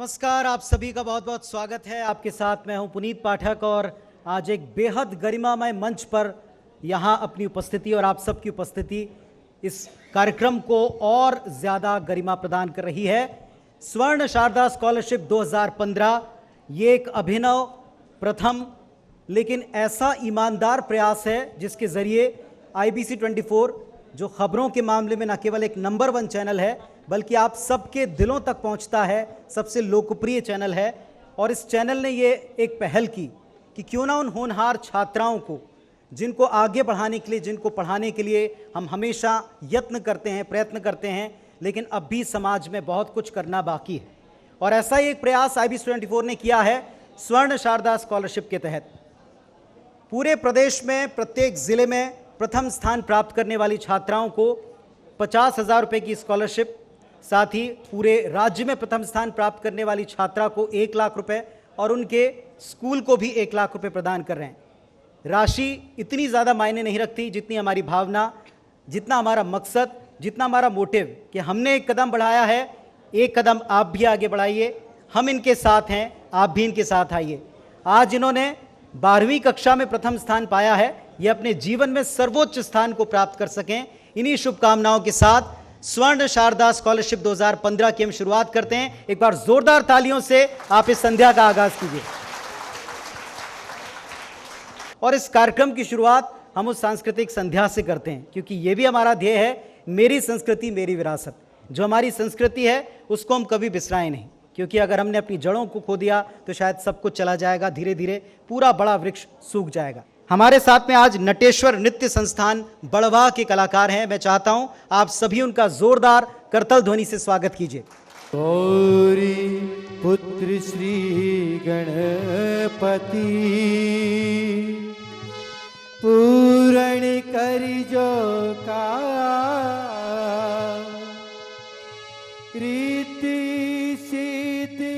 नमस्कार, आप सभी का बहुत बहुत स्वागत है। आपके साथ मैं हूं पुनीत पाठक और आज एक बेहद गरिमामय मंच पर यहां अपनी उपस्थिति और आप सबकी उपस्थिति इस कार्यक्रम को और ज़्यादा गरिमा प्रदान कर रही है। स्वर्ण शारदा स्कॉलरशिप 2015 ये एक अभिनव, प्रथम लेकिन ऐसा ईमानदार प्रयास है जिसके ज़रिए IBC 24 जो खबरों के मामले में न केवल एक नंबर 1 चैनल है बल्कि आप सबके दिलों तक पहुंचता है, सबसे लोकप्रिय चैनल है। और इस चैनल ने ये एक पहल की कि क्यों ना उन होनहार छात्राओं को जिनको आगे बढ़ाने के लिए, जिनको पढ़ाने के लिए हम हमेशा यत्न करते हैं, प्रयत्न करते हैं, लेकिन अब भी समाज में बहुत कुछ करना बाकी है। और ऐसा ही एक प्रयास IBC 24 ने किया है स्वर्ण शारदा स्कॉलरशिप के तहत। पूरे प्रदेश में प्रत्येक ज़िले में प्रथम स्थान प्राप्त करने वाली छात्राओं को 50,000 रुपये की स्कॉलरशिप, साथ ही पूरे राज्य में प्रथम स्थान प्राप्त करने वाली छात्रा को 1 लाख रुपए और उनके स्कूल को भी 1 लाख रुपए प्रदान कर रहे हैं। राशि इतनी ज़्यादा मायने नहीं रखती जितनी हमारी भावना, जितना हमारा मकसद, जितना हमारा मोटिव कि हमने एक कदम बढ़ाया है, एक कदम आप भी आगे बढ़ाइए, हम इनके साथ हैं, आप भी इनके साथ आइए। आज इन्होंने 12वीं कक्षा में प्रथम स्थान पाया है, ये अपने जीवन में सर्वोच्च स्थान को प्राप्त कर सकें। इन्हीं शुभकामनाओं के साथ स्वर्ण शारदा स्कॉलरशिप 2015 की हम शुरुआत करते हैं। एक बार जोरदार तालियों से आप इस संध्या का आगाज कीजिए। और इस कार्यक्रम की शुरुआत हम उस सांस्कृतिक संध्या से करते हैं क्योंकि ये भी हमारा ध्येय है, मेरी संस्कृति मेरी विरासत। जो हमारी संस्कृति है उसको हम कभी बिसराएं नहीं, क्योंकि अगर हमने अपनी जड़ों को खो दिया तो शायद सब कुछ चला जाएगा, धीरे धीरे पूरा बड़ा वृक्ष सूख जाएगा। हमारे साथ में आज नटेश्वर नृत्य संस्थान बड़वाह के कलाकार हैं। मैं चाहता हूं आप सभी उनका जोरदार करतल ध्वनि से स्वागत कीजिए। गौरी पुत्र श्री गणपति पूर्ण करि जो का रीति सिद्धि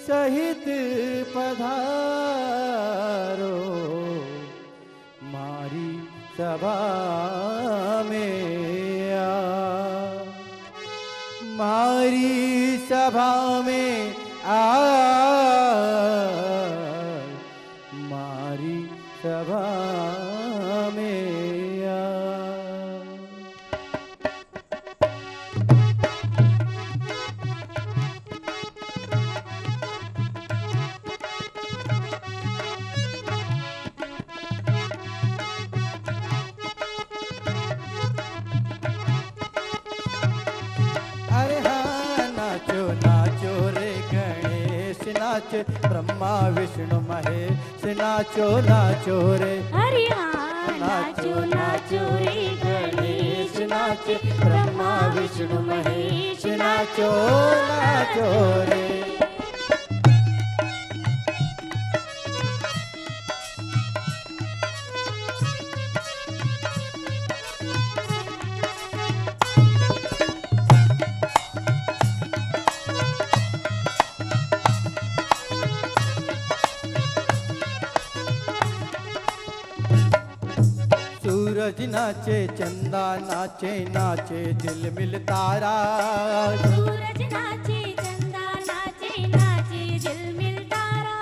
सहित पधारो मारी सभा में आ, मारी सभा में आ, मारी सभा में आ। अरे हाँ नाचो नाचो रे गणेश नाच, ब्रह्मा विष्णु महेश नाचो नाचो रे। अरे हाँ नाचो नाचो रे गणेश नाच, ब्रह्मा विष्णु महेश नाचो नाचो रे। सूरज नाचे चंदा नाचे, नाचे दिल मिल तारा। सूरज नाचे चंदा नाचे, नाचे दिल मिल तारा।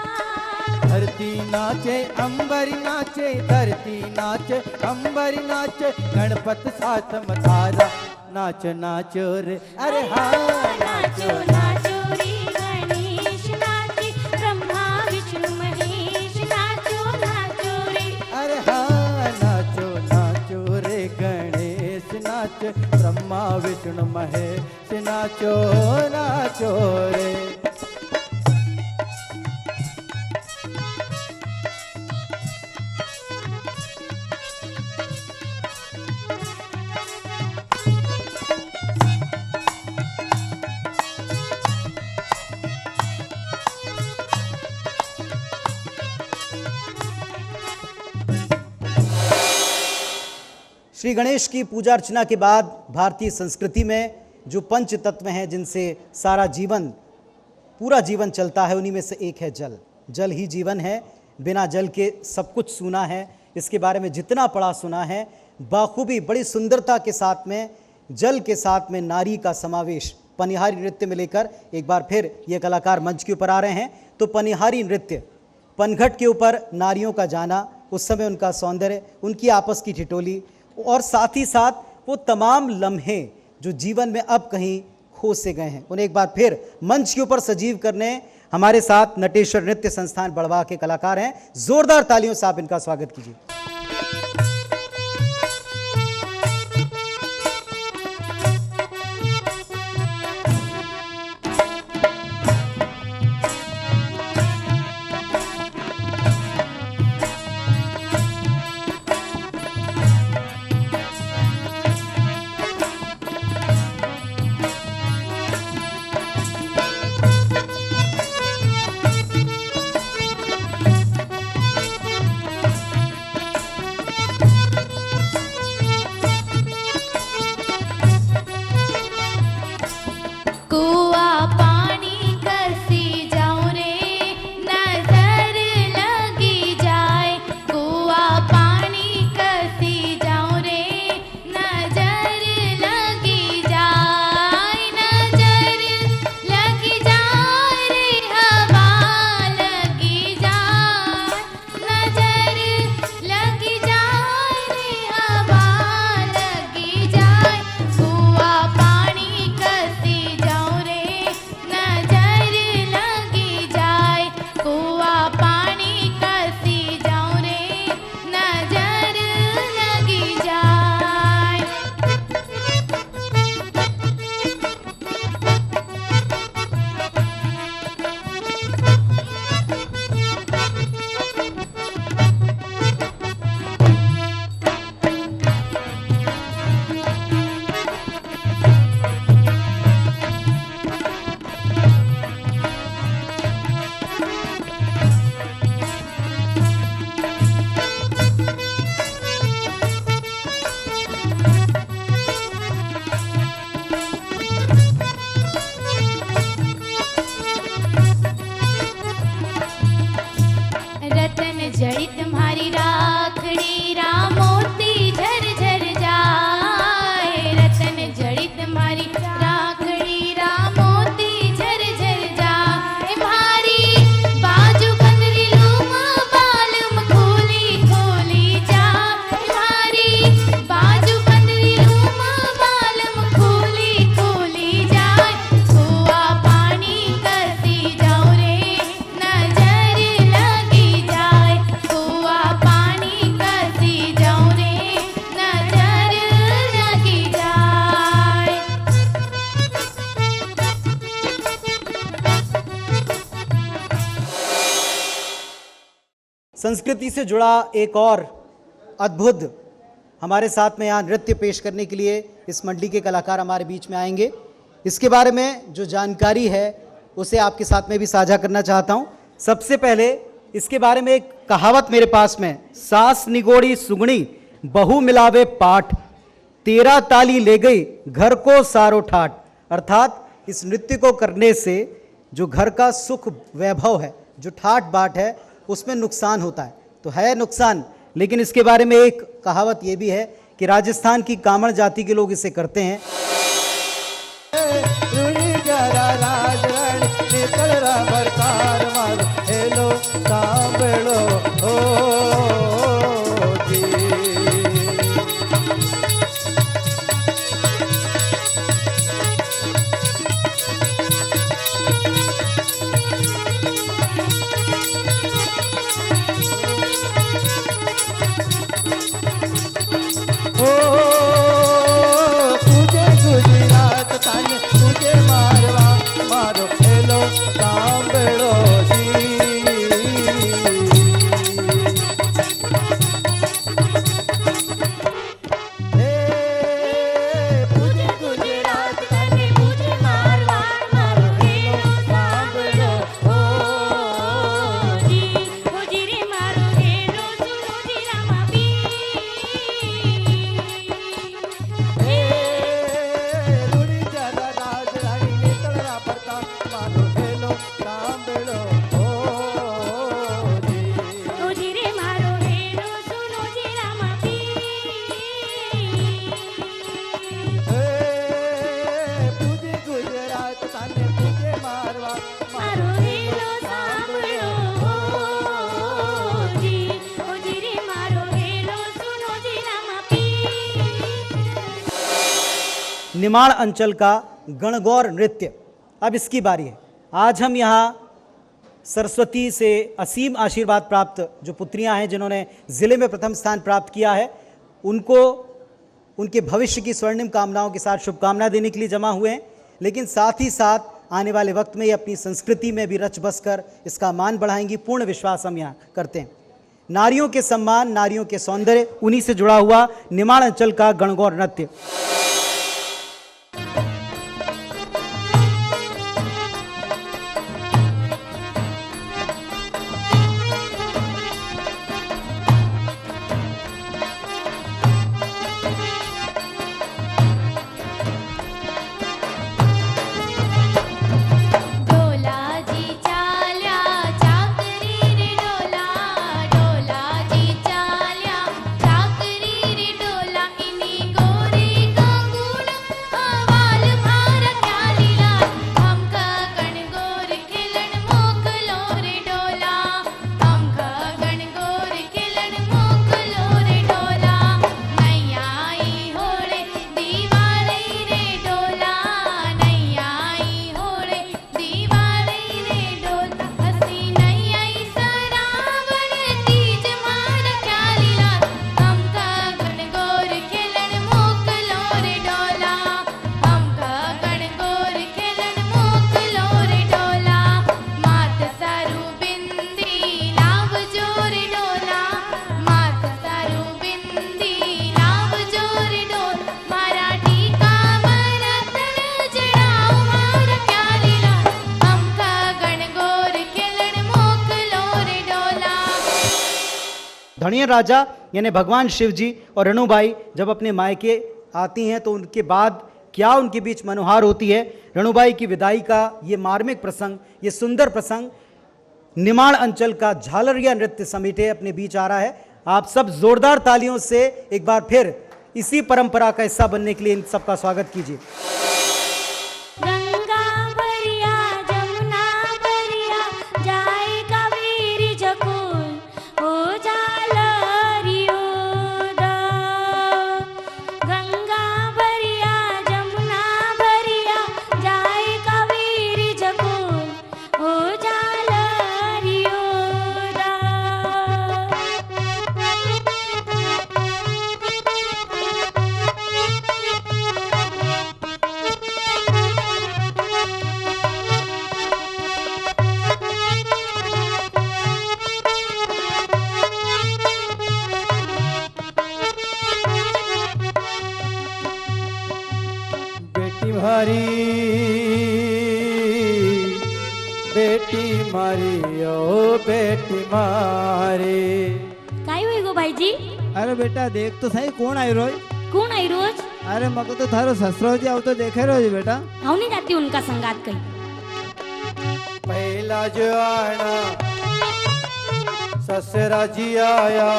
धरती नाचे अंबर नाचे, धरती नाचे अंबर नाचे, गणपत साथ मतारा नाच नाचो रे। अरे हाँ नाचो नाचो रे गणेश नाच, ब्रह्मा विष्णु महेश नाचो नाचो रे। अरे हाँ नाचो नाचो रे गणेश नाच, ब्रह्मा विष्णु महेश नाचो नाचो रे। श्री गणेश की पूजा अर्चना के बाद भारतीय संस्कृति में जो पंच तत्व हैं जिनसे सारा जीवन, पूरा जीवन चलता है, उन्हीं में से एक है जल। जल ही जीवन है, बिना जल के सब कुछ सूना है। इसके बारे में जितना पढ़ा सुना है, बाखूबी बड़ी सुंदरता के साथ में जल के साथ में नारी का समावेश पनिहारी नृत्य में लेकर एक बार फिर ये कलाकार मंच के ऊपर आ रहे हैं। तो पनिहारी नृत्य, पनघट के ऊपर नारियों का जाना, उस समय उनका सौंदर्य, उनकी आपस की ठिठोली और साथ ही साथ वो तमाम लम्हे जो जीवन में अब कहीं खो से गए हैं, उन्हें एक बार फिर मंच के ऊपर सजीव करने हमारे साथ नटेश्वर नृत्य संस्थान बड़वा के कलाकार हैं। जोरदार तालियों से आप इनका स्वागत कीजिए। जड़ी तुम्हारी राखड़ी राम मोती झर झर जाए, रतन जड़ी तुम्हारी राखड़ी राम मोती झर झर जाए, भारी बाजू कंदरी लूमा बालम खोली खोली जाए, भारी बाजू कंदरी लूमा बालम खोली खोली जाए, कुआ पानी करती जाऊं रे नजर लगी जाए, कुआ पानी करती जाऊं रे नजर लगी जाए। संस्कृति से जुड़ा एक और अद्भुत हमारे साथ में यहाँ नृत्य पेश करने के लिए इस मंडली के कलाकार हमारे बीच में आएंगे। इसके बारे में जो जानकारी है उसे आपके साथ में भी साझा करना चाहता हूँ। सबसे पहले इसके बारे में एक कहावत मेरे पास में, सास निगोड़ी सुगणी बहू मिलावे पाठ, 13 ताली ले गई घर को सारो ठाट। अर्थात इस नृत्य को करने से जो घर का सुख वैभव है, जो ठाट बाट है, उसमें नुकसान होता है। तो है नुकसान, लेकिन इसके बारे में एक कहावत ये भी है कि राजस्थान की कामड़ जाति के लोग इसे करते हैं। रुई जरा राजरण निकल रहा बरकार मारो हेलो सांभळो ओ जी। तुझे गुजरात ताने तुझे मारवा मारो हेलो सांभळो निमाड़ अंचल का गणगौर नृत्य। अब इसकी बारी है। आज हम यहाँ सरस्वती से असीम आशीर्वाद प्राप्त जो पुत्रियां हैं जिन्होंने ज़िले में प्रथम स्थान प्राप्त किया है, उनको उनके भविष्य की स्वर्णिम कामनाओं के साथ शुभकामना देने के लिए जमा हुए हैं, लेकिन साथ ही साथ आने वाले वक्त में ये अपनी संस्कृति में भी रच बस कर इसका मान बढ़ाएंगी, पूर्ण विश्वास हम यहाँ करते हैं। नारियों के सम्मान, नारियों के सौंदर्य, उन्हीं से जुड़ा हुआ निमाड़ अंचल का गणगौर नृत्य। धनिया राजा यानी भगवान शिव जी और रेणुबाई जब अपने मायके आती हैं तो उनके बाद क्या उनके बीच मनोहार होती है। रेणुबाई की विदाई का ये मार्मिक प्रसंग, ये सुंदर प्रसंग निमाड़ अंचल का झालरिया नृत्य समेटे अपने बीच आ रहा है। आप सब जोरदार तालियों से एक बार फिर इसी परंपरा का हिस्सा बनने के लिए इन सबका स्वागत कीजिए। बेटी मारी ओ बेटी मारी। काय हुई गो भाई जी? अरे बेटा देख तो सही कौन आई रोज? कौन आई रोज? अरे मको तो थारो ससुरो जी आओ तो देखे रोज बेटा। आओ नहीं जाती उनका संगात कहीं। पहला जो आना ससुरा जी आया,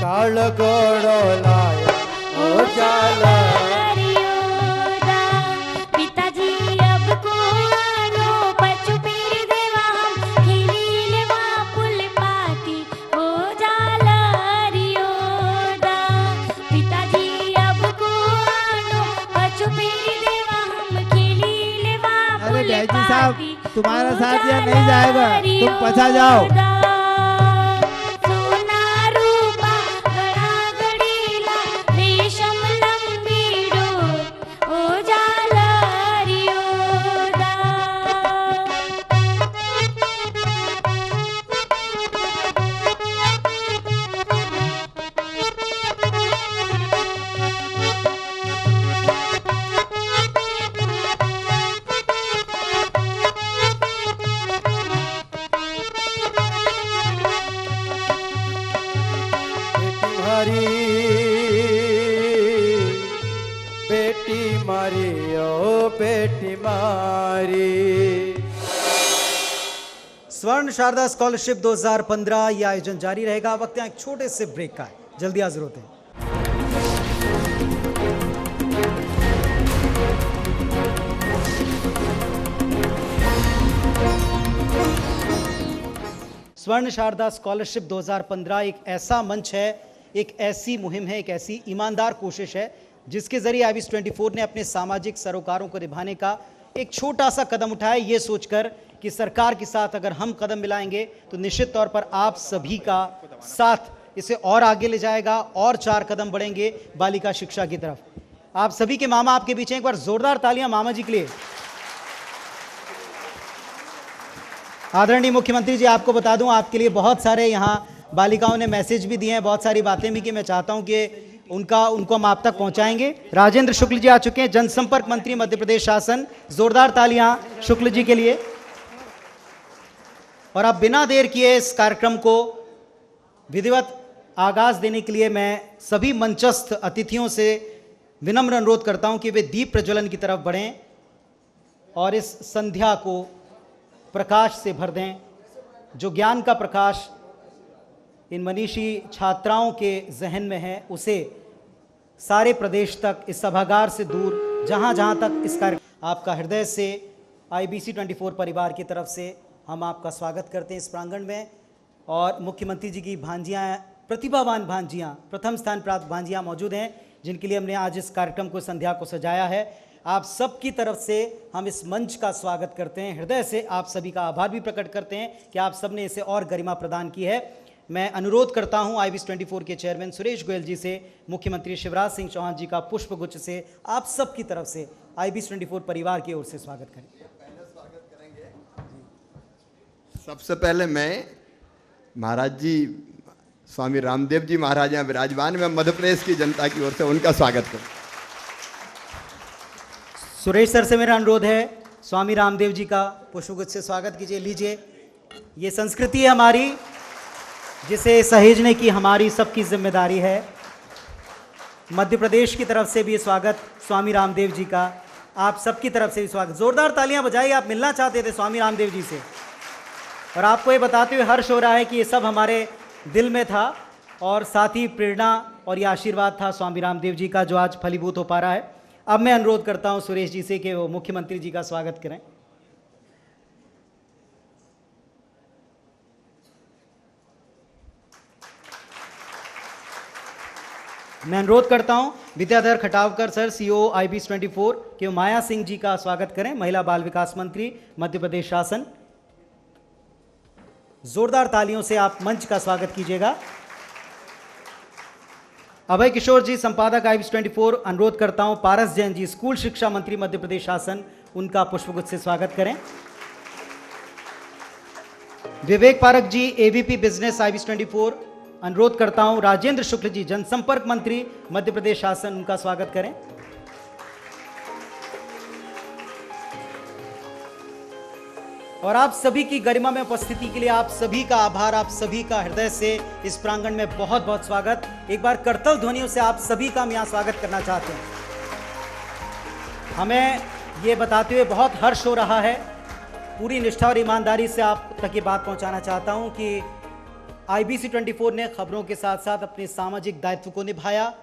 काल गोड़ो लाया ओ जाला। साहब तुम्हारा साथ या नहीं जाएगा, तुम पछा जाओ। बेटी मारी ओ बेटी मारी। स्वर्ण शारदा स्कॉलरशिप 2015 ये आयोजन जारी रहेगा। वक्त एक छोटे से ब्रेक का है, जल्दी हाजिर होते हैं। स्वर्ण शारदा स्कॉलरशिप 2015 एक ऐसा मंच है, एक ऐसी मुहिम है, एक ऐसी ईमानदार कोशिश है जिसके जरिए आईबीसी 24 ने अपने सामाजिक सरोकारों को निभाने का एक छोटा सा कदम उठाया, ये सोचकर कि सरकार के साथ अगर हम कदम मिलाएंगे तो निश्चित तौर पर आप सभी का साथ इसे और आगे ले जाएगा और 4 कदम बढ़ेंगे बालिका शिक्षा की तरफ। आप सभी के मामा आपके बीच हैं, एक बार जोरदार तालियां मामा जी के लिए। आदरणीय मुख्यमंत्री जी, आपको बता दूं आपके लिए बहुत सारे यहाँ बालिकाओं ने मैसेज भी दिए हैं, बहुत सारी बातें भी की। मैं चाहता हूं कि उनको हम आप तक पहुंचाएंगे। राजेंद्र शुक्ल जी आ चुके हैं, जनसंपर्क मंत्री मध्य प्रदेश शासन। जोरदार तालियां शुक्ल जी के लिए। और अब बिना देर किए इस कार्यक्रम को विधिवत आगाज देने के लिए मैं सभी मंचस्थ अतिथियों से विनम्र अनुरोध करता हूं कि वे दीप प्रज्वलन की तरफ बढ़ें और इस संध्या को प्रकाश से भर दें, जो ज्ञान का प्रकाश इन मनीषी छात्राओं के जहन में है, उसे सारे प्रदेश तक, इस सभागार से दूर, जहां जहां तक इस कार्य, आपका हृदय से आईबीसी 24 परिवार की तरफ से हम आपका स्वागत करते हैं इस प्रांगण में। और मुख्यमंत्री जी की भांजियां, प्रतिभावान भांजियां, प्रथम स्थान प्राप्त भांजियां मौजूद हैं, जिनके लिए हमने आज इस कार्यक्रम को, संध्या को सजाया है। आप सब की तरफ से हम इस मंच का स्वागत करते हैं, हृदय से आप सभी का आभार भी प्रकट करते हैं कि आप सब ने इसे और गरिमा प्रदान की है। मैं अनुरोध करता हूं आईबीसी 24 के चेयरमैन सुरेश गोयल जी से, मुख्यमंत्री शिवराज सिंह चौहान जी का पुष्पगुच्छ से आप सब की तरफ से आईबीसी 24 परिवार की ओर से स्वागत करें। सबसे पहले मैं महाराज जी, स्वामी रामदेव जी महाराज यहाँ विराजमान, मैं मध्य प्रदेश की जनता की ओर से उनका स्वागत करूं। सुरेश सर से मेरा अनुरोध है, स्वामी रामदेव जी का पुष्पगुच्छ से स्वागत कीजिए। लीजिए, ये संस्कृति है हमारी, जिसे सहेजने की हमारी सबकी जिम्मेदारी है। मध्य प्रदेश की तरफ से भी स्वागत स्वामी रामदेव जी का, आप सबकी तरफ से भी स्वागत। जोरदार तालियां बजाइए, आप मिलना चाहते थे स्वामी रामदेव जी से। और आपको ये बताते हुए हर्ष हो रहा है कि ये सब हमारे दिल में था और साथ ही प्रेरणा और ये आशीर्वाद था स्वामी रामदेव जी का, जो आज फलीभूत हो पा रहा है। अब मैं अनुरोध करता हूं सुरेश जी से कि वो मुख्यमंत्री जी का स्वागत करें। मैं अनुरोध करता हूं Vidyadhar Khatavkar sir, CEO IBC 24 के माया सिंह जी का स्वागत करें, महिला बाल विकास मंत्री मध्य प्रदेश शासन। जोरदार तालियों से आप मंच का स्वागत कीजिएगा। अभय किशोर जी, संपादक आईबीसी 24, अनुरोध करता हूं पारस जैन जी, स्कूल शिक्षा मंत्री मध्य प्रदेश शासन, उनका पुष्पगुच्छ से स्वागत करें। विवेक पारक जी, एवीपी बिजनेस आईबीसी 24, अनुरोध करता हूं राजेंद्र शुक्ल जी, जनसंपर्क मंत्री मध्य प्रदेश शासन, उनका स्वागत करें। और आप सभी की गरिमा में उपस्थिति के लिए आप सभी का आभार, आप सभी का हृदय से इस प्रांगण में बहुत बहुत स्वागत। एक बार करतल ध्वनियों से आप सभी का हम यहाँ स्वागत करना चाहते हैं। हमें ये बताते हुए बहुत हर्ष हो रहा है, पूरी निष्ठा और ईमानदारी से आप तक ये बात पहुँचाना चाहता हूँ कि आईबीसी 24 ने खबरों के साथ साथ अपने सामाजिक दायित्व को निभाया,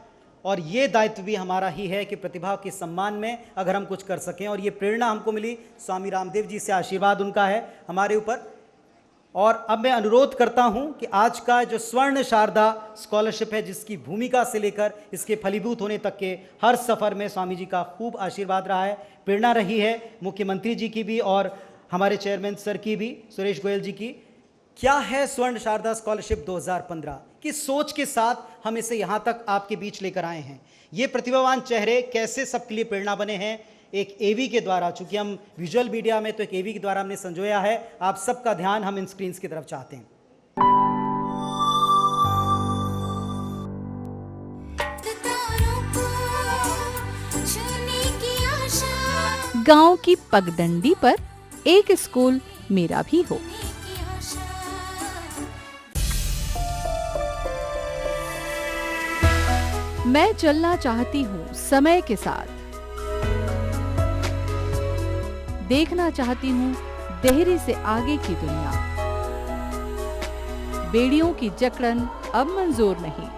और ये दायित्व भी हमारा ही है कि प्रतिभा के सम्मान में अगर हम कुछ कर सकें। और ये प्रेरणा हमको मिली स्वामी रामदेव जी से, आशीर्वाद उनका है हमारे ऊपर। और अब मैं अनुरोध करता हूं कि आज का जो स्वर्ण शारदा स्कॉलरशिप है, जिसकी भूमिका से लेकर इसके फलीभूत होने तक के हर सफ़र में स्वामी जी का खूब आशीर्वाद रहा है, प्रेरणा रही है, मुख्यमंत्री जी की भी और हमारे चेयरमैन सर की भी, सुरेश गोयल जी की। क्या है स्वर्ण शारदा स्कॉलरशिप 2015? किस सोच के साथ हम इसे यहाँ तक आपके बीच लेकर आए हैं? ये प्रतिभावान चेहरे कैसे सबके लिए प्रेरणा बने हैं? एक एवी के द्वारा, चूंकि हम विजुअल मीडिया में, तो एक एवी के द्वारा हमने संजोया है। आप सबका ध्यान हम इन स्क्रीन की तरफ चाहते हैं। गांव की पगडंडी पर एक स्कूल मेरा भी हो। मैं चलना चाहती हूँ समय के साथ, देखना चाहती हूँ देहरी से आगे की दुनिया। बेड़ियों की जकड़न अब मंजूर नहीं,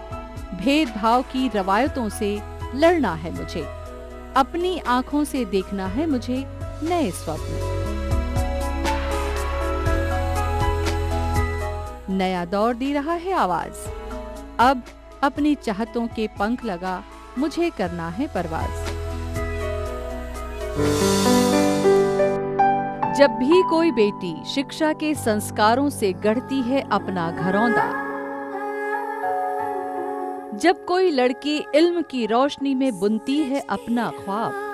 भेदभाव की रवायतों से लड़ना है मुझे, अपनी आंखों से देखना है मुझे नए स्वप्न। नया दौर दे रहा है आवाज, अब अपनी चाहतों के पंख लगा मुझे करना है परवाज़। जब भी कोई बेटी शिक्षा के संस्कारों से गढ़ती है अपना घरौंदा, जब कोई लड़की इल्म की रोशनी में बुनती है अपना ख्वाब,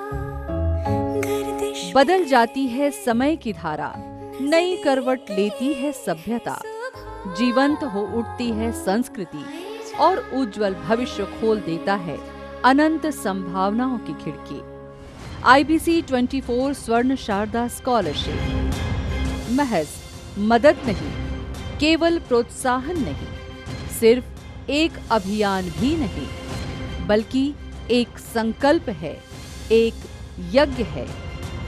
बदल जाती है समय की धारा, नई करवट लेती है सभ्यता, जीवंत हो उठती है संस्कृति और उज्जवल भविष्य खोल देता है अनंत संभावनाओं की खिड़की। IBC 24 स्वर्ण शारदा स्कॉलरशिप महज मदद नहीं, केवल प्रोत्साहन नहीं, सिर्फ एक अभियान भी नहीं, बल्कि एक संकल्प है, एक यज्ञ है,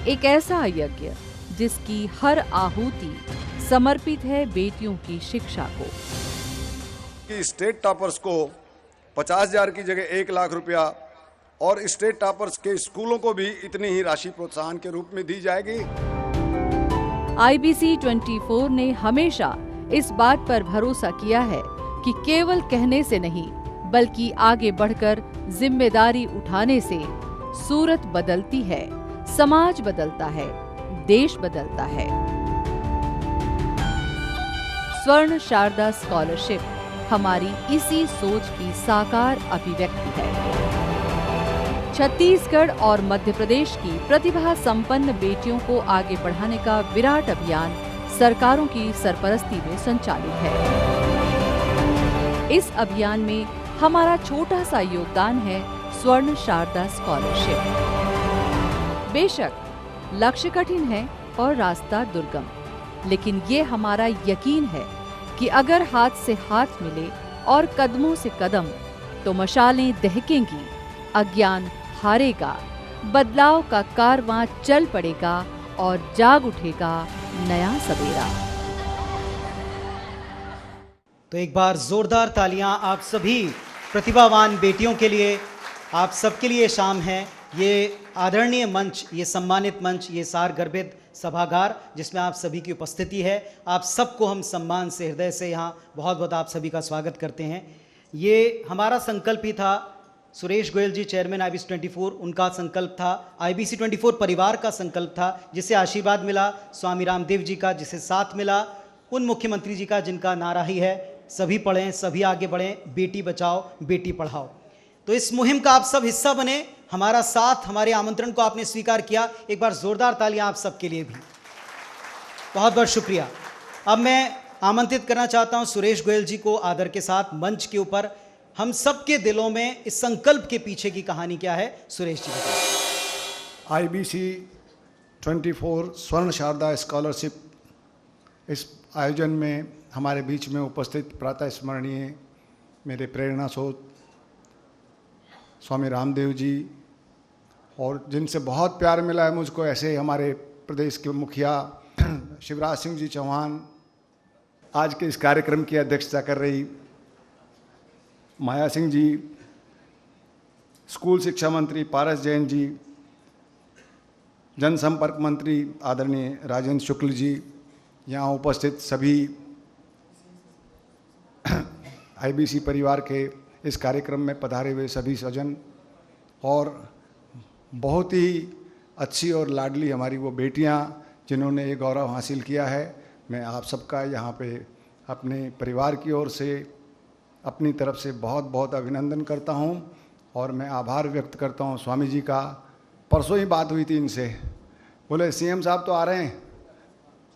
एक ऐसा यज्ञ जिसकी हर आहुति समर्पित है बेटियों की शिक्षा को। कि स्टेट टॉपर्स को 50,000 की जगह 1 लाख रुपया और स्टेट टॉपर्स के स्कूलों को भी इतनी ही राशि प्रोत्साहन के रूप में दी जाएगी। IBC 24 ने हमेशा इस बात पर भरोसा किया है कि केवल कहने से नहीं, बल्कि आगे बढ़कर जिम्मेदारी उठाने से सूरत बदलती है, समाज बदलता है, देश बदलता है। स्वर्ण शारदा स्कॉलरशिप हमारी इसी सोच की साकार अभिव्यक्ति है। छत्तीसगढ़ और मध्य प्रदेश की प्रतिभा संपन्न बेटियों को आगे बढ़ाने का विराट अभियान सरकारों की सरपरस्ती में संचालित है। इस अभियान में हमारा छोटा सा योगदान है स्वर्ण शारदा स्कॉलरशिप। बेशक लक्ष्य कठिन है और रास्ता दुर्गम, लेकिन ये हमारा यकीन है कि अगर हाथ से हाथ मिले और कदमों से कदम, तो मशालें दहकेंगी, अज्ञान हारेगा, बदलाव का कारवां चल पड़ेगा और जाग उठेगा नया सवेरा। तो एक बार जोरदार तालियां आप सभी प्रतिभावान बेटियों के लिए, आप सबके लिए शाम है। ये आदरणीय मंच, ये सम्मानित मंच, ये सार गर्भित सभागार जिसमें आप सभी की उपस्थिति है, आप सबको हम सम्मान से, हृदय से यहाँ बहुत बहुत आप सभी का स्वागत करते हैं। ये हमारा संकल्प ही था, सुरेश गोयल जी चेयरमैन IBC 24, उनका संकल्प था, IBC 24 परिवार का संकल्प था, जिसे आशीर्वाद मिला स्वामी रामदेव जी का, जिसे साथ मिला उन मुख्यमंत्री जी का जिनका नारा ही है सभी पढ़ें, सभी आगे बढ़ें, बेटी बचाओ बेटी पढ़ाओ। तो इस मुहिम का आप सब हिस्सा बने, हमारा साथ, हमारे आमंत्रण को आपने स्वीकार किया। एक बार जोरदार तालियां आप सबके लिए भी, बहुत बहुत शुक्रिया। अब मैं आमंत्रित करना चाहता हूं सुरेश गोयल जी को आदर के साथ मंच के ऊपर। हम सबके दिलों में इस संकल्प के पीछे की कहानी क्या है, सुरेश जी बताइए। IBC 24 स्वर्ण शारदा स्कॉलरशिप, इस आयोजन में हमारे बीच में उपस्थित प्रातः स्मरणीय मेरे प्रेरणा स्रोत स्वामी रामदेव जी, और जिनसे बहुत प्यार मिला है मुझको, ऐसे हमारे प्रदेश के मुखिया शिवराज सिंह जी चौहान, आज के इस कार्यक्रम की अध्यक्षता कर रही माया सिंह जी, स्कूल शिक्षा मंत्री पारस जैन जी, जनसंपर्क मंत्री आदरणीय राजेंद्र शुक्ल जी, यहाँ उपस्थित सभी IBC परिवार के इस कार्यक्रम में पधारे हुए सभी स्वजन, और बहुत ही अच्छी और लाडली हमारी वो बेटियां जिन्होंने ये गौरव हासिल किया है। मैं आप सबका यहाँ पे अपने परिवार की ओर से, अपनी तरफ से बहुत बहुत अभिनंदन करता हूँ, और मैं आभार व्यक्त करता हूँ स्वामी जी का। परसों ही बात हुई थी इनसे, बोले CM साहब तो आ रहे हैं,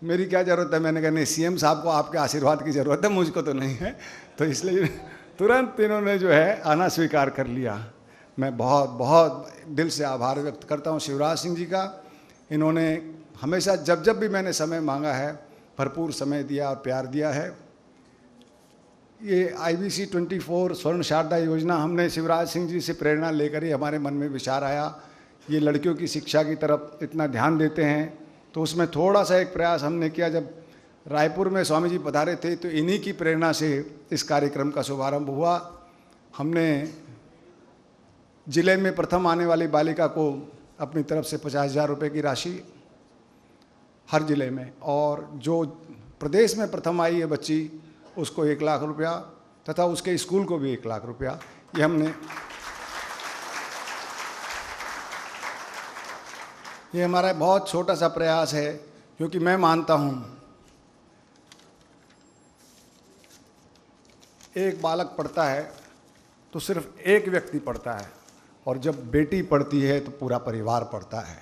मेरी क्या ज़रूरत है। मैंने कहा नहीं, CM साहब को आपके आशीर्वाद की ज़रूरत है, मुझको तो नहीं है। तो इसलिए तुरंत इन्होंने जो है आना स्वीकार कर लिया। मैं बहुत बहुत दिल से आभार व्यक्त करता हूँ शिवराज सिंह जी का। इन्होंने हमेशा जब जब भी मैंने समय मांगा है भरपूर समय दिया और प्यार दिया है। ये IBC 24 स्वर्ण शारदा योजना हमने शिवराज सिंह जी से प्रेरणा लेकर ही हमारे मन में विचार आया, ये लड़कियों की शिक्षा की तरफ इतना ध्यान देते हैं, तो उसमें थोड़ा सा एक प्रयास हमने किया। जब रायपुर में स्वामी जी पधारे थे तो इन्हीं की प्रेरणा से इस कार्यक्रम का शुभारंभ हुआ। हमने जिले में प्रथम आने वाली बालिका को अपनी तरफ से 50,000 रुपये की राशि हर जिले में, और जो प्रदेश में प्रथम आई है बच्ची उसको 1 लाख रुपया, तथा उसके स्कूल को भी 1 लाख रुपया, ये हमने ये हमारा बहुत छोटा सा प्रयास है, क्योंकि मैं मानता हूँ एक बालक पढ़ता है तो सिर्फ एक व्यक्ति पढ़ता है, और जब बेटी पढ़ती है तो पूरा परिवार पढ़ता है।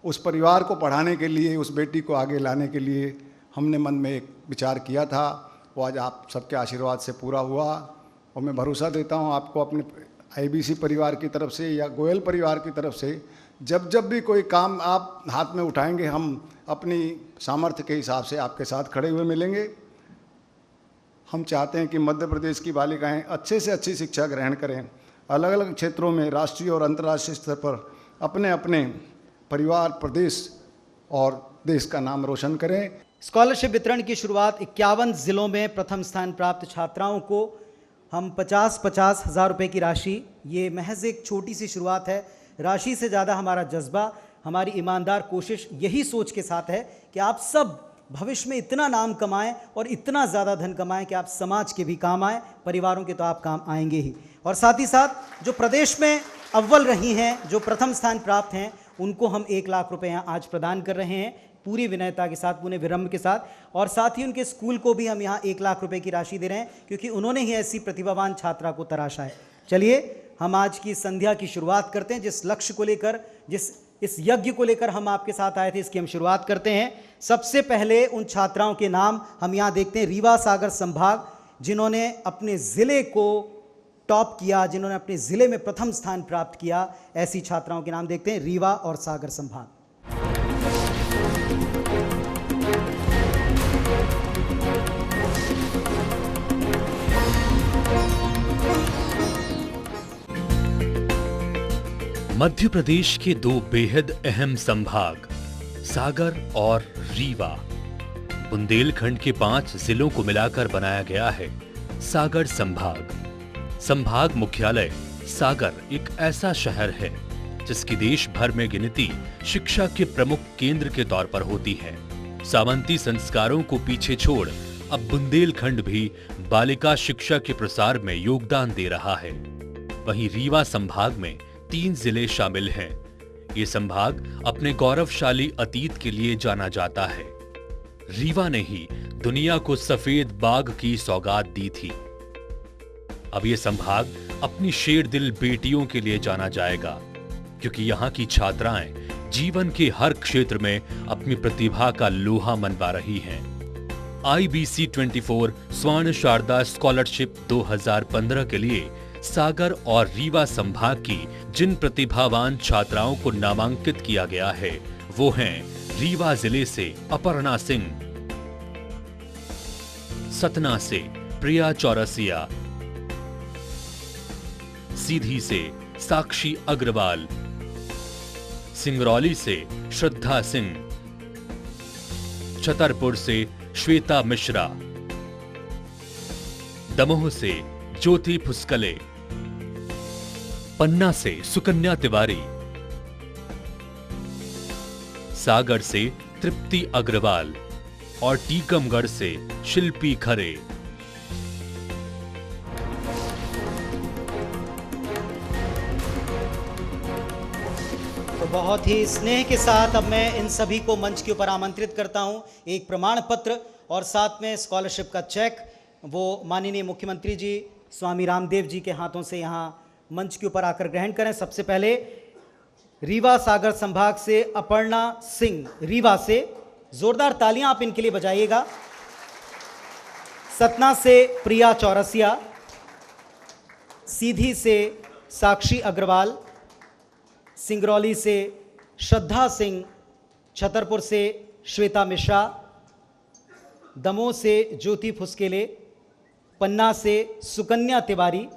उस परिवार को पढ़ाने के लिए, उस बेटी को आगे लाने के लिए हमने मन में एक विचार किया था, वो आज आप सबके आशीर्वाद से पूरा हुआ। और मैं भरोसा देता हूँ आपको, अपने आईबीसी परिवार की तरफ से या गोयल परिवार की तरफ से, जब जब भी कोई काम आप हाथ में उठाएंगे, हम अपनी सामर्थ्य के हिसाब से आपके साथ खड़े हुए मिलेंगे। हम चाहते हैं कि मध्य प्रदेश की बालिकाएं अच्छे से अच्छी शिक्षा ग्रहण करें, अलग अलग क्षेत्रों में राष्ट्रीय और अंतर्राष्ट्रीय स्तर पर अपने अपने परिवार, प्रदेश और देश का नाम रोशन करें। स्कॉलरशिप वितरण की शुरुआत 51 जिलों में प्रथम स्थान प्राप्त छात्राओं को हम 50-50 हज़ार रुपये की राशि, ये महज एक छोटी सी शुरुआत है। राशि से ज़्यादा हमारा जज्बा, हमारी ईमानदार कोशिश यही सोच के साथ है कि आप सब भविष्य में इतना नाम कमाएं और इतना ज़्यादा धन कमाएं कि आप समाज के भी काम आएं, परिवारों के तो आप काम आएंगे ही। और साथ ही साथ जो प्रदेश में अव्वल रही हैं, जो प्रथम स्थान प्राप्त हैं, उनको हम 1 लाख रुपए यहाँ आज प्रदान कर रहे हैं, पूरी विनयता के साथ, पूरे विनम्र के साथ। और साथ ही उनके स्कूल को भी हम यहाँ 1 लाख रुपए की राशि दे रहे हैं, क्योंकि उन्होंने ही ऐसी प्रतिभावान छात्रा को तराशा है। चलिए हम आज की संध्या की शुरुआत करते हैं। जिस लक्ष्य को लेकर, इस यज्ञ को लेकर हम आपके साथ आए थे, इसकी हम शुरुआत करते हैं। सबसे पहले उन छात्राओं के नाम हम यहाँ देखते हैं। रीवा सागर संभाग, जिन्होंने अपने ज़िले को टॉप किया, जिन्होंने अपने ज़िले में प्रथम स्थान प्राप्त किया, ऐसी छात्राओं के नाम देखते हैं, रीवा और सागर संभाग। मध्य प्रदेश के 2 बेहद अहम संभाग सागर और रीवा, बुंदेलखंड के 5 जिलों को मिलाकर बनाया गया है सागर संभाग। संभाग मुख्यालय सागर एक ऐसा शहर है जिसकी देश भर में गिनती शिक्षा के प्रमुख केंद्र के तौर पर होती है। सामंती संस्कारों को पीछे छोड़ अब बुंदेलखंड भी बालिका शिक्षा के प्रसार में योगदान दे रहा है। वहीं रीवा संभाग में 3 जिले शामिल हैं। ये संभाग अपने गौरवशाली अतीत के लिए जाना जाता है। रीवा ने ही दुनिया को सफेद बाघ की सौगात दी थी। अब ये संभाग अपनी शेरदिल बेटियों के लिए जाना जाएगा, क्योंकि यहाँ की छात्राएं जीवन के हर क्षेत्र में अपनी प्रतिभा का लोहा मनवा रही हैं। IBC 24 स्वर्ण शारदा स्कॉलरशिप 2015 के लिए सागर और रीवा संभाग की जिन प्रतिभावान छात्राओं को नामांकित किया गया है, वो हैं रीवा जिले से अपर्णा सिंह, सतना से प्रिया चौरसिया, सीधी से साक्षी अग्रवाल, सिंगरौली से श्रद्धा सिंह, छतरपुर से श्वेता मिश्रा, दमोह से ज्योति फुस्कले, पन्ना से सुकन्या तिवारी, सागर से तृप्ति अग्रवाल और टीकमगढ़ से शिल्पी खरे। तो बहुत ही स्नेह के साथ अब मैं इन सभी को मंच के ऊपर आमंत्रित करता हूं। एक प्रमाण पत्र और साथ में स्कॉलरशिप का चेक वो माननीय मुख्यमंत्री जी स्वामी रामदेव जी के हाथों से यहाँ मंच के ऊपर आकर ग्रहण करें। सबसे पहले रीवा सागर संभाग से अपर्णा सिंह, रीवा से जोरदार तालियां आप इनके लिए बजाइएगा। सतना से प्रिया चौरसिया, सीधी से साक्षी अग्रवाल, सिंगरौली से श्रद्धा सिंह, छतरपुर से श्वेता मिश्रा, दमोह से ज्योति फुस्केले, पन्ना से सुकन्या तिवारी,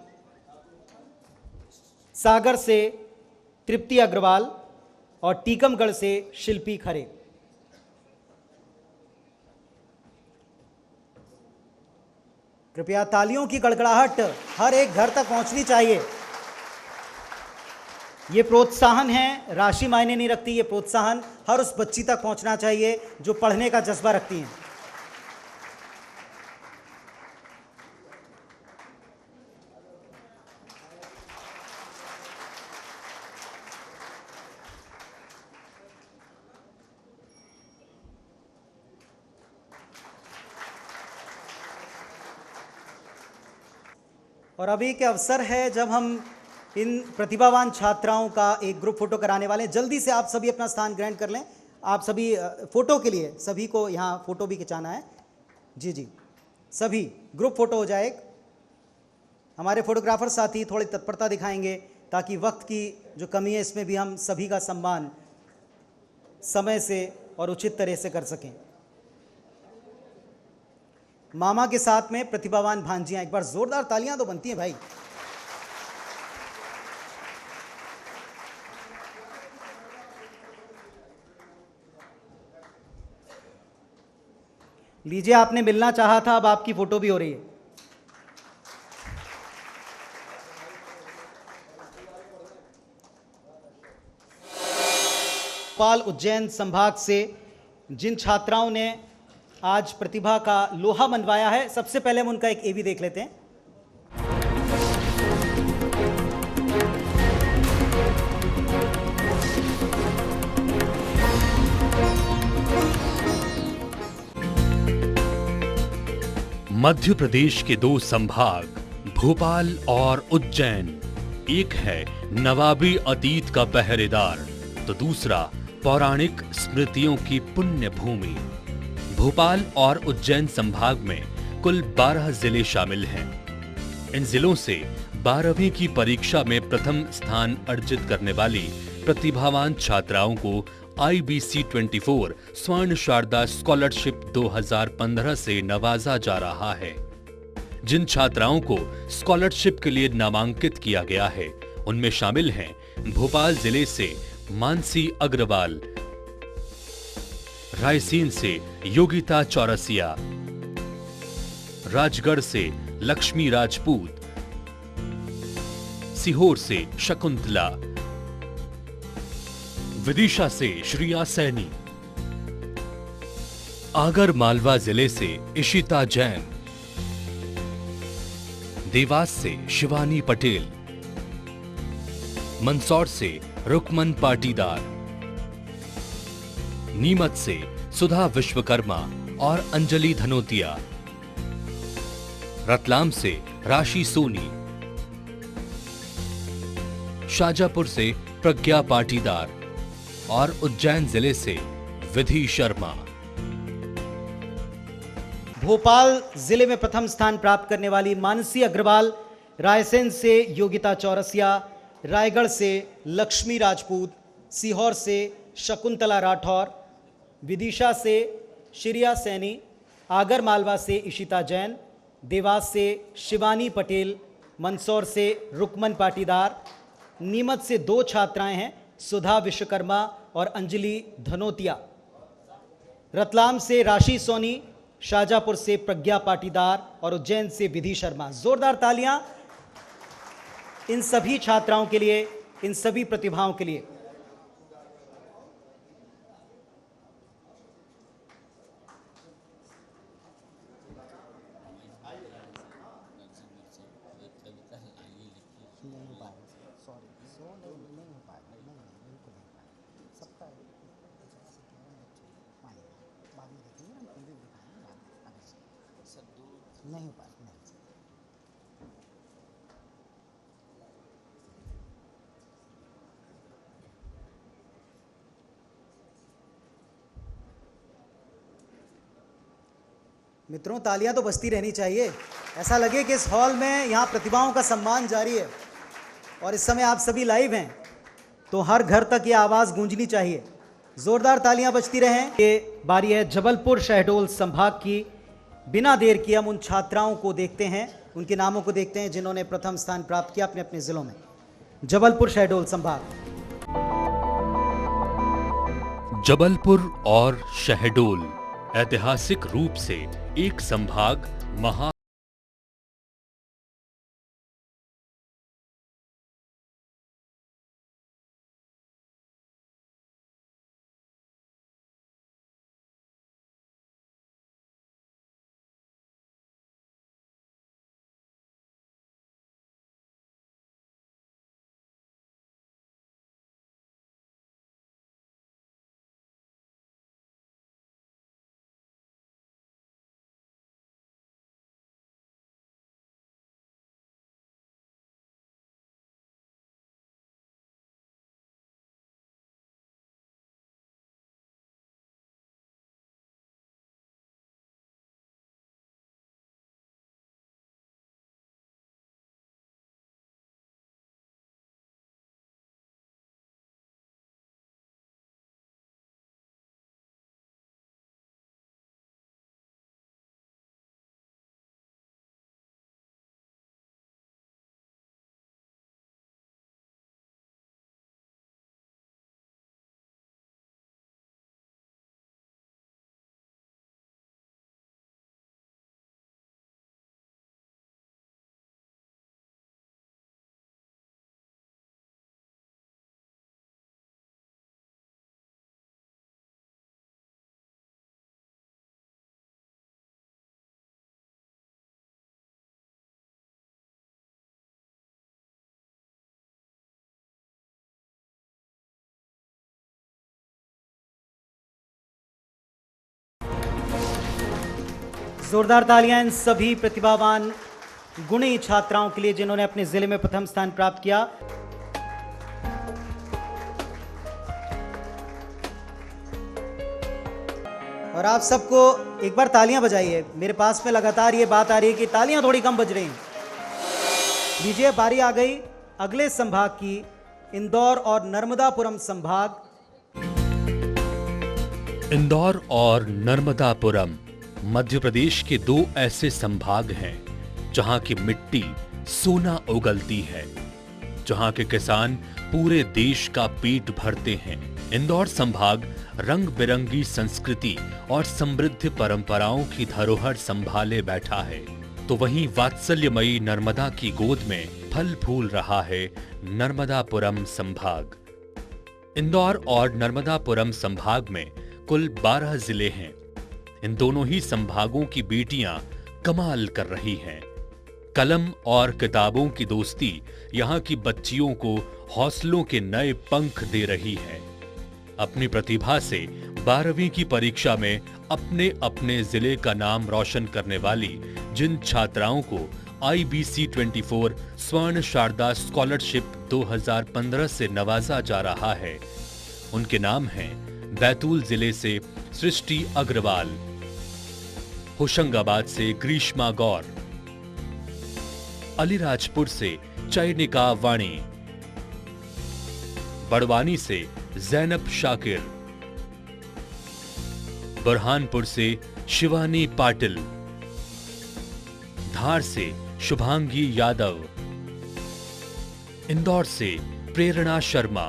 सागर से तृप्ति अग्रवाल और टीकमगढ़ से शिल्पी खरे। कृपया तालियों की गड़गड़ाहट हर एक घर तक पहुंचनी चाहिए। ये प्रोत्साहन है, राशि मायने नहीं रखती। ये प्रोत्साहन हर उस बच्ची तक पहुंचना चाहिए जो पढ़ने का जज्बा रखती हैं। और अभी के अवसर है जब हम इन प्रतिभावान छात्राओं का एक ग्रुप फोटो कराने वाले हैं। जल्दी से आप सभी अपना स्थान ग्रहण कर लें। आप सभी फोटो के लिए सभी को यहाँ फोटो भी खिंचाना है। जी जी, सभी ग्रुप फोटो हो जाए। हमारे फोटोग्राफर साथी थोड़ी तत्परता दिखाएंगे ताकि वक्त की जो कमी है इसमें भी हम सभी का सम्मान समय से और उचित तरह से कर सकें। मामा के साथ में प्रतिभावान भांजियां, एक बार जोरदार तालियां तो बनती हैं भाई। लीजिए, आपने मिलना चाहा था, अब आपकी फोटो भी हो रही है। भोपाल उज्जैन संभाग से जिन छात्राओं ने आज प्रतिभा का लोहा मनवाया है, सबसे पहले हम उनका एक एवी देख लेते हैं। मध्य प्रदेश के दो संभाग भोपाल और उज्जैन, एक है नवाबी अतीत का पहरेदार तो दूसरा पौराणिक स्मृतियों की पुण्य भूमि। भोपाल और उज्जैन संभाग में कुल 12 जिले शामिल हैं। इन जिलों से 12वीं की परीक्षा में प्रथम स्थान अर्जित करने वाली प्रतिभावान छात्राओं को IBC 24 स्वर्ण शारदा स्कॉलरशिप 2015 से नवाजा जा रहा है। जिन छात्राओं को स्कॉलरशिप के लिए नामांकित किया गया है उनमें शामिल हैं भोपाल जिले से मानसी अग्रवाल, रायसेन से योगिता चौरसिया, राजगढ़ से लक्ष्मी राजपूत, सीहोर से शकुंतला, विदिशा से श्रिया सैनी, आगर मालवा जिले से इशिता जैन, देवास से शिवानी पटेल, मंदसौर से रुकमन पाटीदार, नीमच से सुधा विश्वकर्मा और अंजलि धनोतिया, रतलाम से राशि सोनी, शाजापुर से प्रज्ञा पाटीदार और उज्जैन जिले से विधि शर्मा। भोपाल जिले में प्रथम स्थान प्राप्त करने वाली मानसी अग्रवाल, रायसेन से योगिता चौरसिया, रायगढ़ से लक्ष्मी राजपूत, सीहोर से शकुंतला राठौर, विदिशा से श्रिया सैनी, आगर मालवा से इशिता जैन, देवास से शिवानी पटेल, मंदसौर से रुकमन पाटीदार, नीमच से 2 छात्राएं हैं सुधा विश्वकर्मा और अंजलि धनोतिया, रतलाम से राशि सोनी, शाजापुर से प्रज्ञा पाटीदार और उज्जैन से विधि शर्मा। जोरदार तालियां इन सभी छात्राओं के लिए, इन सभी प्रतिभाओं के लिए। नहीं हो पाया। मित्रों, तालियां तो बजती रहनी चाहिए, ऐसा लगे कि इस हॉल में यहाँ प्रतिभाओं का सम्मान जारी है और इस समय आप सभी लाइव हैं, तो हर घर तक ये आवाज़ गूंजनी चाहिए। जोरदार तालियां बजती रहें। ये बारी है जबलपुर शहडोल संभाग की। बिना देर किए हम उन छात्राओं को देखते हैं, उनके नामों को देखते हैं जिन्होंने प्रथम स्थान प्राप्त किया अपने अपने जिलों में। जबलपुर शहडोल संभाग। जबलपुर और शहडोल ऐतिहासिक रूप से एक संभाग महा जोरदार तालियां इन सभी प्रतिभावान गुणी छात्राओं के लिए जिन्होंने अपने जिले में प्रथम स्थान प्राप्त किया। और आप सबको एक बार तालियां बजाइए। मेरे पास में लगातार ये बात आ रही है कि तालियां थोड़ी कम बज रही हैं। लीजिए, बारी आ गई अगले संभाग की, इंदौर और नर्मदापुरम संभाग। इंदौर और नर्मदापुरम मध्य प्रदेश के दो ऐसे संभाग हैं जहां की मिट्टी सोना उगलती है, जहां के किसान पूरे देश का पेट भरते हैं। इंदौर संभाग रंग बिरंगी संस्कृति और समृद्ध परंपराओं की धरोहर संभाले बैठा है, तो वहीं वात्सल्यमयी नर्मदा की गोद में फल फूल रहा है नर्मदापुरम संभाग। इंदौर और नर्मदापुरम संभाग में कुल 12 जिले हैं। इन दोनों ही संभागों की बेटियां कमाल कर रही हैं। कलम और किताबों की दोस्ती यहाँ की बच्चियों को हौसलों के नए पंख दे रही है। अपनी प्रतिभा से 12वीं की परीक्षा में अपने अपने जिले का नाम रोशन करने वाली जिन छात्राओं को IBC 24 स्वर्ण शारदा स्कॉलरशिप 2015 से नवाजा जा रहा है, उनके नाम हैं बैतूल जिले से सृष्टि अग्रवाल, होशंगाबाद से ग्रीष्मा गौर, अलीराजपुर से चयनिका वाणी, बड़वानी से जैनब शाकिर, बुरहानपुर से शिवानी पाटिल, धार से शुभांगी यादव, इंदौर से प्रेरणा शर्मा,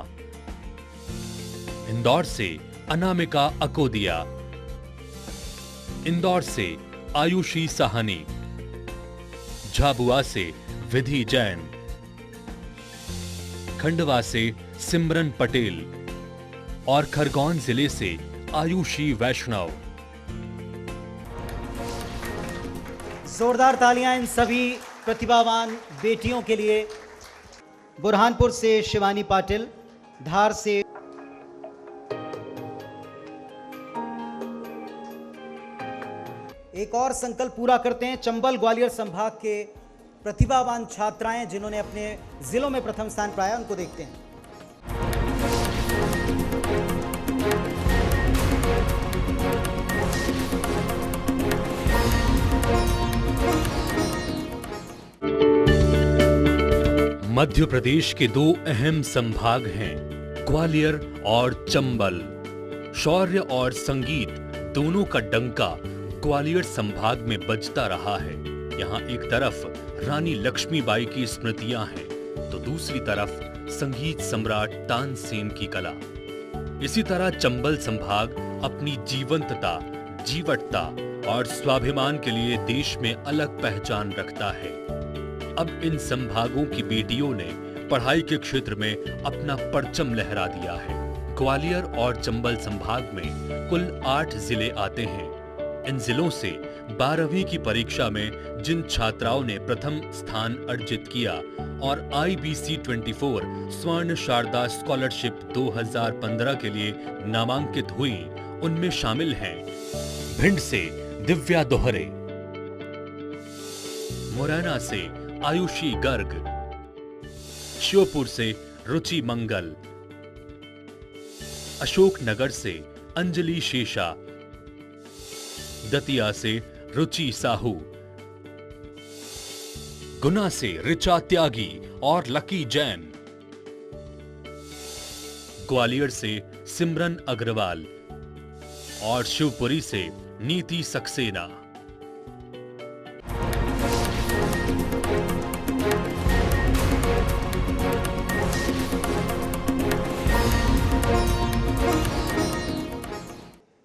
इंदौर से अनामिका अकोदिया, इंदौर से आयुषी साहनी, झाबुआ से विधि जैन, खंडवा से सिमरन पटेल और खरगोन जिले से आयुषी वैष्णव। जोरदार तालियां इन सभी प्रतिभावान बेटियों के लिए। बुरहानपुर से शिवानी पाटिल, धार से एक और संकल्प पूरा करते हैं चंबल ग्वालियर संभाग के प्रतिभावान छात्राएं जिन्होंने अपने जिलों में प्रथम स्थान पाया, उनको देखते हैं। मध्य प्रदेश के दो अहम संभाग हैं, ग्वालियर और चंबल। शौर्य और संगीत दोनों का डंका ग्वालियर संभाग में बजता रहा है। यहाँ एक तरफ रानी लक्ष्मीबाई की स्मृतियां हैं, तो दूसरी तरफ संगीत सम्राट तानसेन की कला। इसी तरह चंबल संभाग अपनी जीवंतता, जीवटता और स्वाभिमान के लिए देश में अलग पहचान रखता है। अब इन संभागों की बेटियों ने पढ़ाई के क्षेत्र में अपना परचम लहरा दिया है। ग्वालियर और चंबल संभाग में कुल 8 जिले आते हैं। इन जिलों से 12वीं की परीक्षा में जिन छात्राओं ने प्रथम स्थान अर्जित किया और IBC 24 स्वर्ण शारदा स्कॉलरशिप 2015 के लिए नामांकित हुई, उनमें शामिल हैं भिंड से दिव्या दोहरे, मुरैना से आयुषी गर्ग, श्योपुर से रुचि मंगल, अशोकनगर से अंजलि शेषा, दतिया से रुचि साहू, गुना से ऋचा त्यागी और लकी जैन, ग्वालियर से सिमरन अग्रवाल और शिवपुरी से नीति सक्सेना।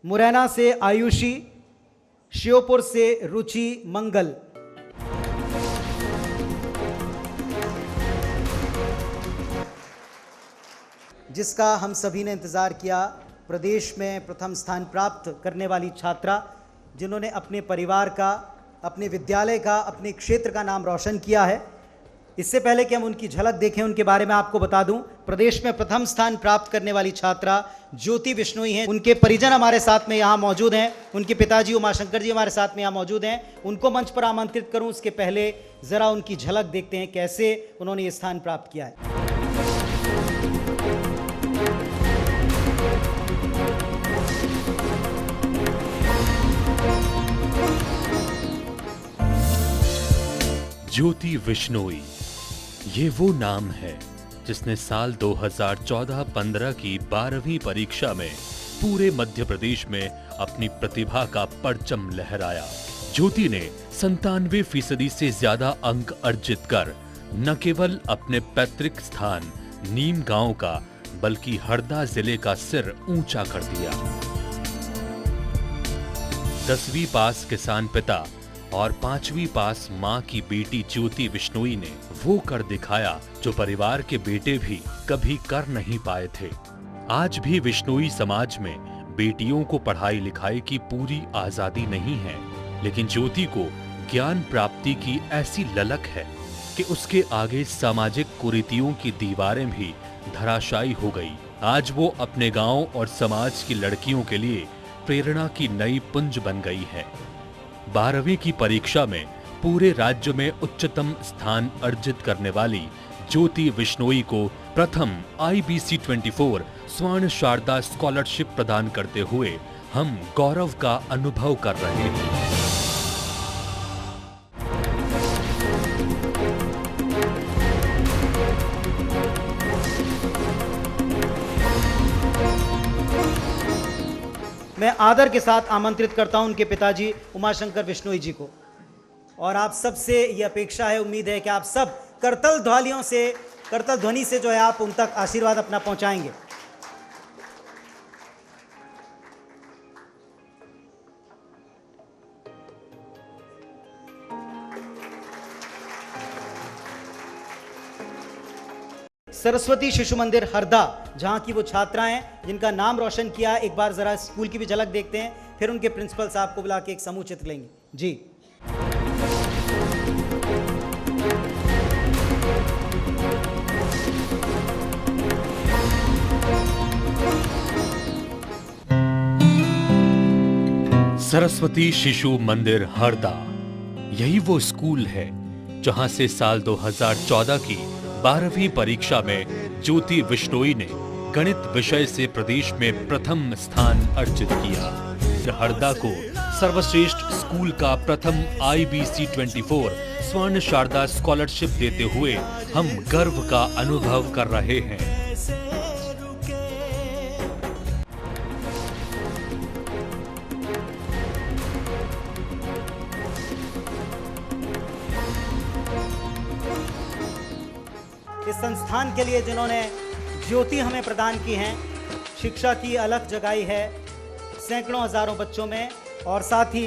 मुरैना से आयुषी, श्योपुर से रुचि मंगल। जिसका हम सभी ने इंतजार किया, प्रदेश में प्रथम स्थान प्राप्त करने वाली छात्रा जिन्होंने अपने परिवार का, अपने विद्यालय का, अपने क्षेत्र का नाम रोशन किया है, इससे पहले कि हम उनकी झलक देखें, उनके बारे में आपको बता दूं, प्रदेश में प्रथम स्थान प्राप्त करने वाली छात्रा ज्योति बिश्नोई हैं। उनके परिजन हमारे साथ में यहाँ मौजूद हैं। उनके पिताजी उमाशंकर जी हमारे साथ में यहाँ मौजूद हैं। उनको मंच पर आमंत्रित करूं उसके पहले जरा उनकी झलक देखते हैं कैसे उन्होंने ये स्थान प्राप्त किया है। ज्योति बिश्नोई, ये वो नाम है जिसने साल 2014-15 की 12वीं परीक्षा में पूरे मध्य प्रदेश में अपनी प्रतिभा का परचम लहराया। ज्योति ने 97% से ज्यादा अंक अर्जित कर न केवल अपने पैतृक स्थान नीम गांव का बल्कि हरदा जिले का सिर ऊंचा कर दिया। 10वीं पास किसान पिता और 5वीं पास मां की बेटी ज्योति बिश्नोई ने वो कर दिखाया जो परिवार के बेटे भी कभी कर नहीं पाए थे। आज भी बिश्नोई समाज में बेटियों को पढ़ाई लिखाई की पूरी आजादी नहीं है, लेकिन ज्योति को ज्ञान प्राप्ति की ऐसी ललक है कि उसके आगे सामाजिक कुरीतियों की दीवारें भी धराशायी हो गई। आज वो अपने गांव और समाज की लड़कियों के लिए प्रेरणा की नई पुंज बन गई है। 12वीं की परीक्षा में पूरे राज्य में उच्चतम स्थान अर्जित करने वाली ज्योति बिश्नोई को प्रथम IBC 24 स्वर्ण शारदा स्कॉलरशिप प्रदान करते हुए हम गौरव का अनुभव कर रहे हैं। मैं आदर के साथ आमंत्रित करता हूं उनके पिताजी उमाशंकर बिश्नोई जी को, और आप सबसे ये अपेक्षा है, उम्मीद है कि आप सब करतल ध्वनि से जो है आप उन तक आशीर्वाद अपना पहुंचाएंगे। सरस्वती शिशु मंदिर हरदा, जहां की वो छात्राएं हैं जिनका नाम रोशन किया, एक बार जरा स्कूल की भी झलक देखते हैं, फिर उनके प्रिंसिपल साहब को बुला के एक समूह चित्र लेंगे। जी, सरस्वती शिशु मंदिर हरदा, यही वो स्कूल है जहां से साल 2014 की 12वीं परीक्षा में ज्योति बिश्नोई ने गणित विषय से प्रदेश में प्रथम स्थान अर्जित किया। हरदा को सर्वश्रेष्ठ स्कूल का प्रथम IBC 24 स्वर्ण शारदा स्कॉलरशिप देते हुए हम गर्व का अनुभव कर रहे हैं। इस संस्थान के लिए जिन्होंने ज्योति हमें प्रदान की हैं, शिक्षा की अलख जगाई है सैकड़ों हजारों बच्चों में, और साथ ही